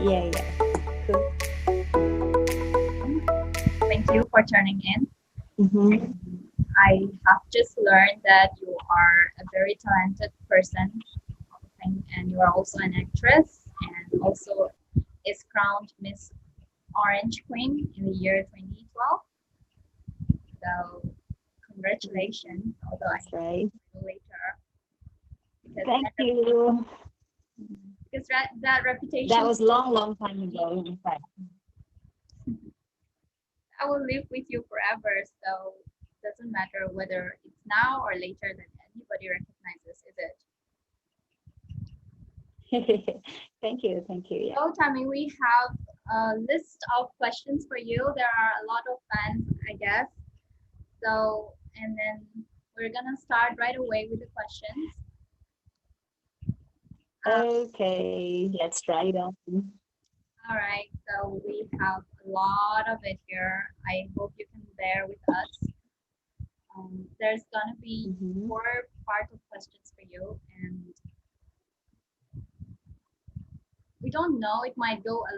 Yeah. Cool. Thank you for turning in. Mm-hmm. I have just learned that you are a very talented person, and you are also an actress, and also is crowned Miss Orange Queen in the year 2012. So, congratulations, although I That's will right. see you later because Thank you. that That reputation was long time ago, in fact. I will live with you forever. So, it doesn't matter whether it's now or later that anybody recognizes, is it? Thank you. Yeah. So, Tammy, we have a list of questions for you. There are a lot of fans, I guess. So, and then we're gonna start right away with the questions. Uh, Okay, let's try it on. all right, so we have a lot of it here. I hope you can bear with us. There's gonna be Mm-hmm. four part of questions for you, and we don't know. It might go a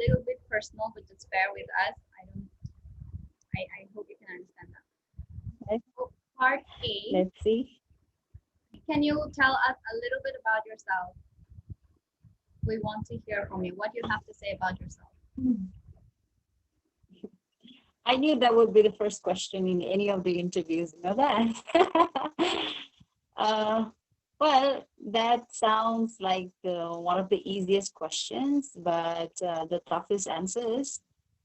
little bit personal, but just bear with us. I don't. I hope you can understand that. Okay, So, part A. let's see. Can you tell us a little bit about yourself? We want to hear from you. What you have to say about yourself. Hmm. I knew that would be the first question in any of the interviews, you know that. uh, well, that sounds like one of the easiest questions, but the toughest answers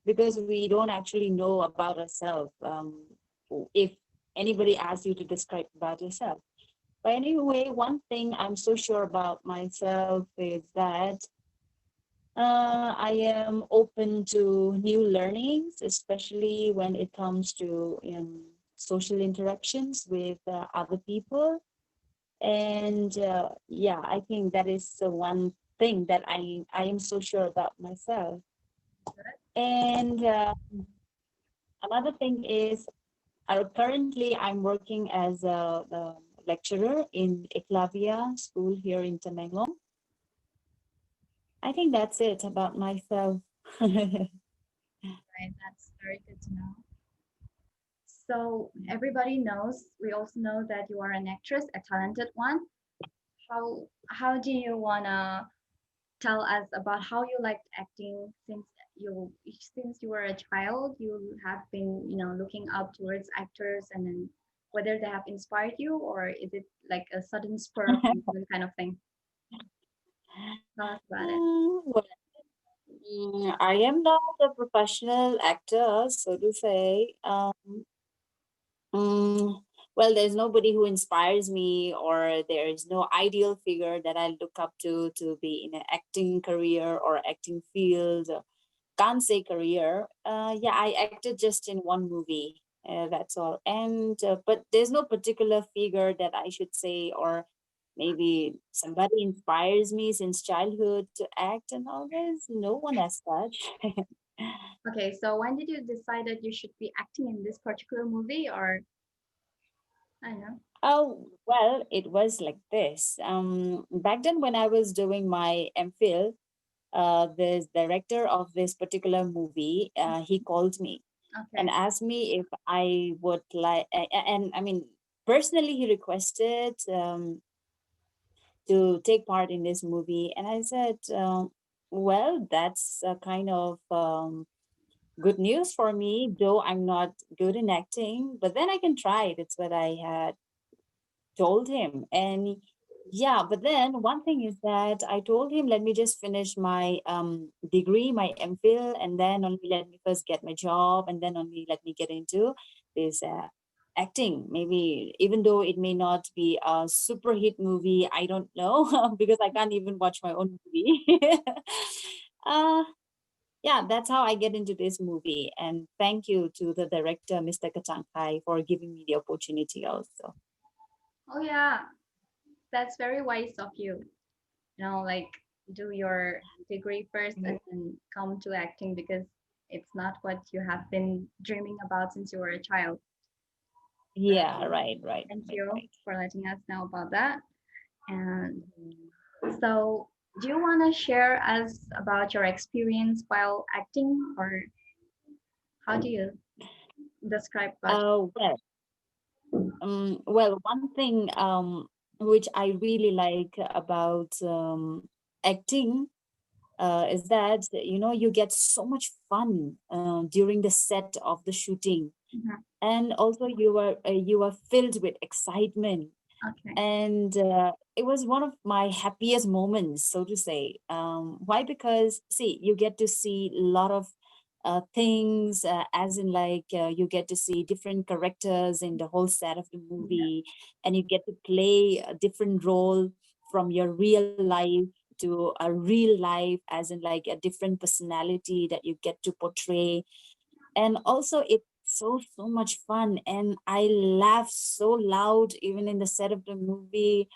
because we don't actually know about ourselves. If anybody asks you to describe about yourself. But anyway, one thing I'm so sure about myself is that I am open to new learnings, especially when it comes to social interactions with other people. And yeah, I think that is the one thing that I am so sure about myself. And another thing is, currently I'm working as a lecturer in EKLAVYA School here in Tamenglong. I think that's it about myself. Right, that's very good to know. So everybody knows, we also know that you are an actress, a talented one. How do you wanna tell us about how you liked acting since you were a child? You have been, looking up towards actors, and then whether they have inspired you, or is it like a sudden spur of movement kind of thing? Tell us about it. Well, I am not a professional actor, so to say. Mm, well, there's nobody who inspires me, or there is no ideal figure that I look up to be in an acting career or acting field. Can't say career. Yeah, I acted just in one movie. That's all. And but there's no particular figure that I should say, or maybe somebody inspires me since childhood to act and all this. No one as such. Okay, so when did you decide that you should be acting in this particular movie, or I don't know? Oh, well, it was like this. Back then when I was doing my MPhil, this director of this particular movie, he called me and Okay. asked me if I would like, and I mean, personally, he requested to take part in this movie. And I said, well, that's a kind of good news for me, though I'm not good in acting, but then I can try. That's what I had told him. And yeah, but then one thing is that I told him, let me just finish my degree, my MPhil, and then only let me first get my job, and then only let me get into this acting. Maybe even though it may not be a super hit movie, I don't know because I can't even watch my own movie. uh, yeah, that's how I get into this movie. And thank you to the director, Mr. Kachangthai, for giving me the opportunity also. Oh yeah, that's very wise of you. Like do your degree first and then come to acting because it's not what you have been dreaming about since you were a child. Yeah, So thank you right. for letting us know about that. And Mhm. so Do you want to share us about your experience while acting, or how do you describe about? Well, one thing which I really like about acting is that you get so much fun during the set of the shooting, Mhm. and also you are filled with excitement, Okay, and it was one of my happiest moments, so to say. Why? Because see, you get to see a lot of things, as in like you get to see different characters in the whole set of the yeah, movie, and you get to play a different role from your real life to a real life, as in like a different personality that you get to portray. And also it's so much fun, and I laugh so loud even in the set of the movie,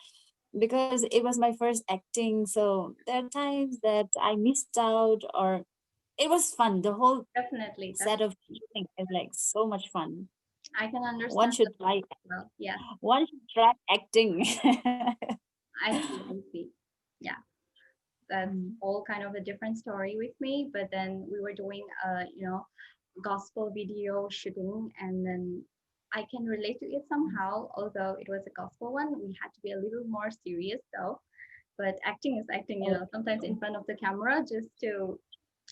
because it was my first acting. So there are times that I missed out, or it was fun. The whole definitely. set of shooting is like so much fun. I can One understand should that try. well. Yes, One should try acting. I see. I see. Yeah, that's Mm. all kind of a different story with me. But then we were doing gospel video shooting, and then I can relate to it somehow. Although it was a gospel one, we had to be a little more serious though. But acting is acting, sometimes in front of the camera just to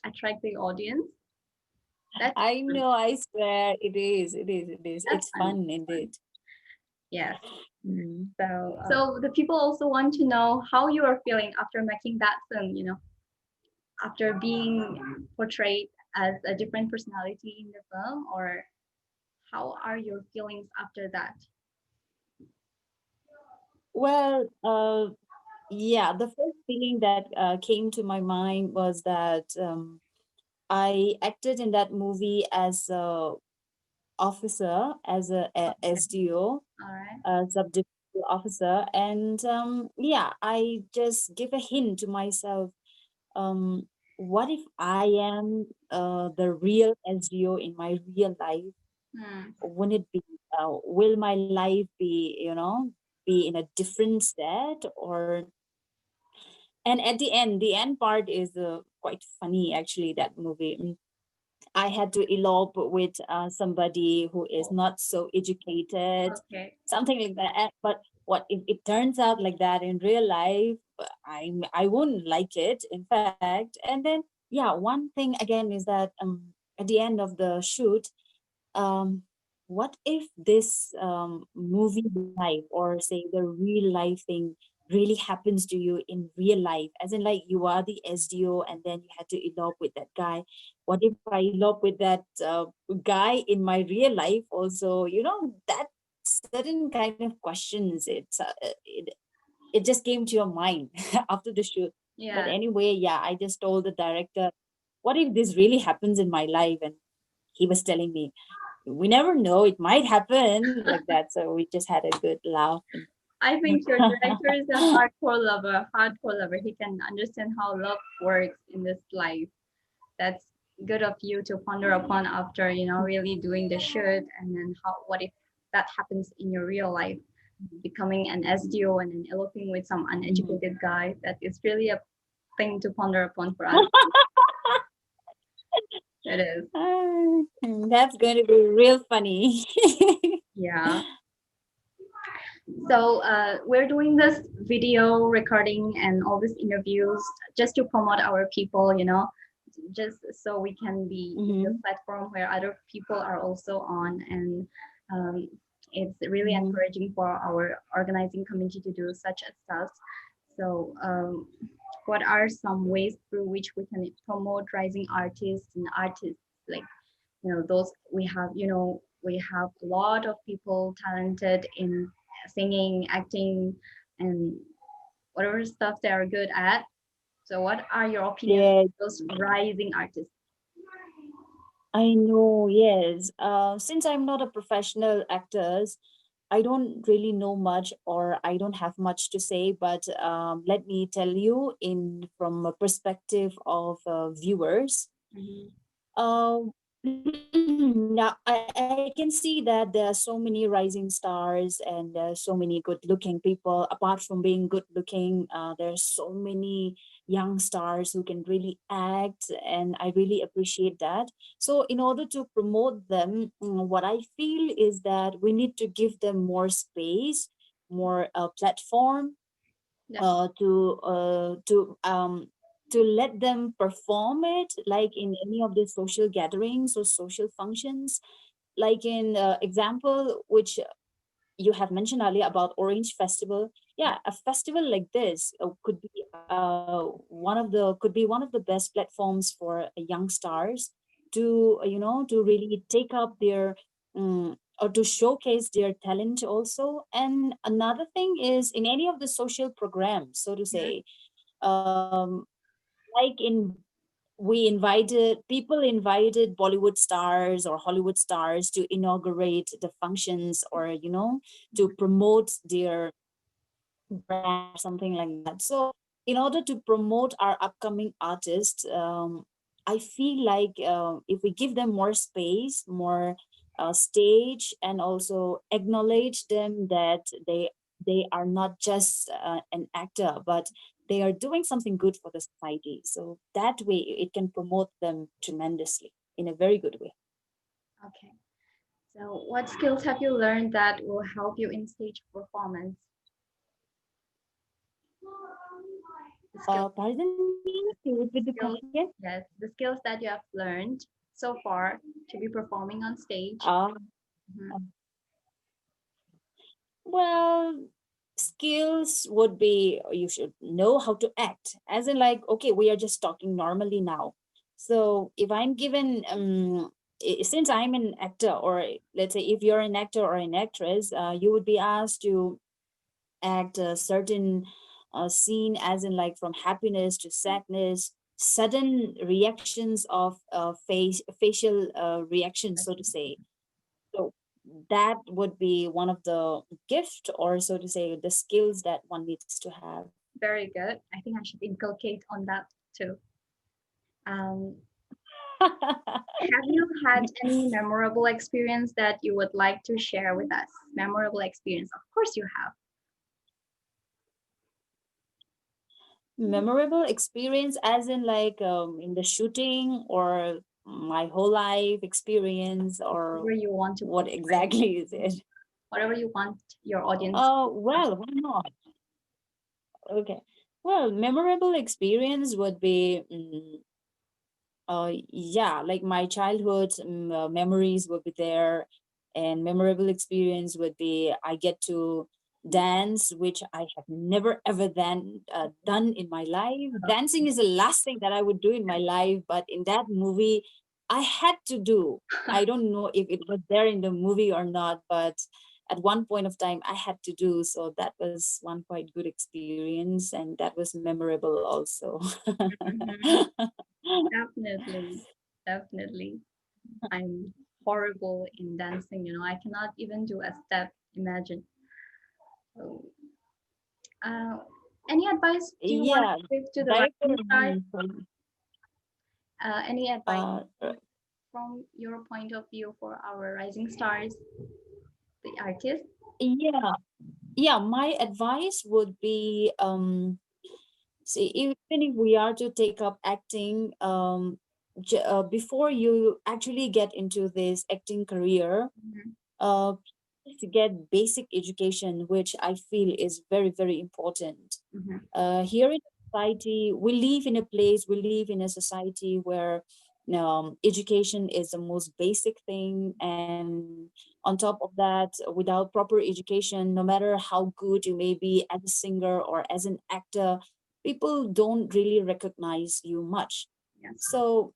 attract the audience. That's I fun. know, I swear it is. It is. It is. That's It's fun. fun That's fun. indeed. Yes. Mm. So the people also want to know how you are feeling after making that film, after being portrayed as a different personality in the film, or how are your feelings after that? Well, yeah, the first feeling that came to my mind was that I acted in that movie as a officer, as a Okay. SDO, All right. sub-deputy officer, and yeah, I just give a hint to myself. Um, what if I am the real SDO in my real life? Hmm. Wouldn't it be? Will my life be, be in a different state, or? And at the end part is quite funny actually. That movie. I had to elope with somebody who is not so educated, Okay. something like that. But what if it turns out like that in real life? I wouldn't like it, in fact. And then yeah, one thing again is that at the end of the shoot, um, what if this movie life, or say the real life thing, really happens to you in real life, as in like you are the SDO and then you had to elope with that guy. What if I elope with that guy in my real life also? That certain kind of questions, it just came to your mind after the shoot. But Yeah, anyway, yeah, I just told the director, what if this really happens in my life? And he was telling me, we never know, it might happen like that. So we just had a good laugh. I think your director is a hardcore lover. Hardcore lover. He can understand how love works in this life. That's good of you to ponder upon after really doing the shoot, and then what if that happens in your real life, becoming an SDO and then eloping with some Mhm. uneducated guy. That is really a thing to ponder upon for us. It is. That's going to be real funny. Yeah. So we're doing this video recording and all these interviews just to promote our people, just so we can be in the Hmm. platform where other people are also on. And um, it's really Hmm. encouraging for our organizing committee to do such a stuff. So what are some ways through which we can promote rising artists and artists, like those we have a lot of people talented in singing, acting, and whatever stuff they are good at. So what are your opinions Yeah, on those rising artists? I know. Yes. Since I'm not a professional actor, I don't really know much, or I don't have much to say. But let me tell you, in from a perspective of viewers. Mhm. Uh, now I can see that there are so many rising stars and there are so many good looking people. Apart from being good looking, there's so many young stars who can really act, and I really appreciate that. So in order to promote them, what I feel is that we need to give them more space, more platform, Yeah. uh, to uh, to um, to let them perform it, like in any of the social gatherings or social functions, like in example which you have mentioned earlier about Orange Festival. Yeah, a festival like this could be one of the best platforms for young stars to to really take up their or to showcase their talent also. And another thing is in any of the social programs, so to Mhm. say, like in we invited people invited Bollywood stars or Hollywood stars to inaugurate the functions, or to promote their brand or something like that. So in order to promote our upcoming artists, I feel like if we give them more space, more stage, and also acknowledge them that they are not just an actor, but they are doing something good for the society. So that way it can promote them tremendously in a very good way. Okay. So, what skills have you learned that will help you in stage performance? The skills, Pardon me, can you repeat the question skills, again? yes, the skills that you have learned so far to be performing on stage. uh, Mhm. Well, skills would be you should know how to act. As in, like, okay, we are just talking normally now. So if I'm given, since I'm an actor, or let's say if you're an actor or an actress, you would be asked to act a certain scene, as in, like, from happiness to sadness, sudden reactions of facial reactions, so to say. So that would be one of the gift, or so to say, the skills that one needs to have. Very good. I think I should inculcate on that too. Um, have you had any memorable experience that you would like to share with us? Memorable experience. Of course, you have. Memorable experience, as in, like, in the shooting, or my whole life experience, or Whatever you want to what portray, exactly is it? whatever you want your audience. Oh, well, why not? Okay. Well, memorable experience would be yeah, like my childhood memories would be there, and memorable experience would be I get to dance, which I have never ever done in my life. Dancing is the last thing that I would do in my life, but in that movie I had to do. I don't know if it was there in the movie or not, but at one point of time I had to do. So that was one quite good experience, and that was memorable also. Mhm. Definitely, definitely. I'm horrible in dancing, I cannot even do a step, imagine. So, uh, any advice do you want Yeah, to give to the director. rising stars? Any advice Uh, from your point of view for our rising stars, the artists? yeah, yeah. My advice would be, see, even if we are to take up acting, before you actually get into this acting career, Mhm, uh, to get basic education, which I feel is very, very important. mhm, Here in society, we live in a place, we live in a society where education is the most basic thing. And on top of that, without proper education, no matter how good you may be as a singer or as an actor, people don't really recognize you much. yes. So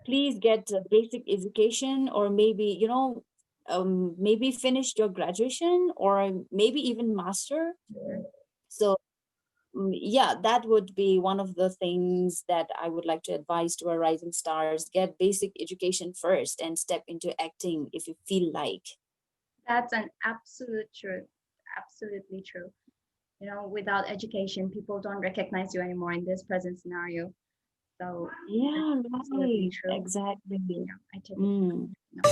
please get a basic education, or maybe, maybe finish your graduation, or maybe even master. Mhm. So yeah, that would be one of the things that I would like to advise to our rising stars: get basic education first and step into acting if you feel like. That's an absolute truth. Absolutely true. Without education, people don't recognize you anymore in this present scenario. So that's Yeah, absolutely right. true. Exactly. Yeah, I take it. Mm. No.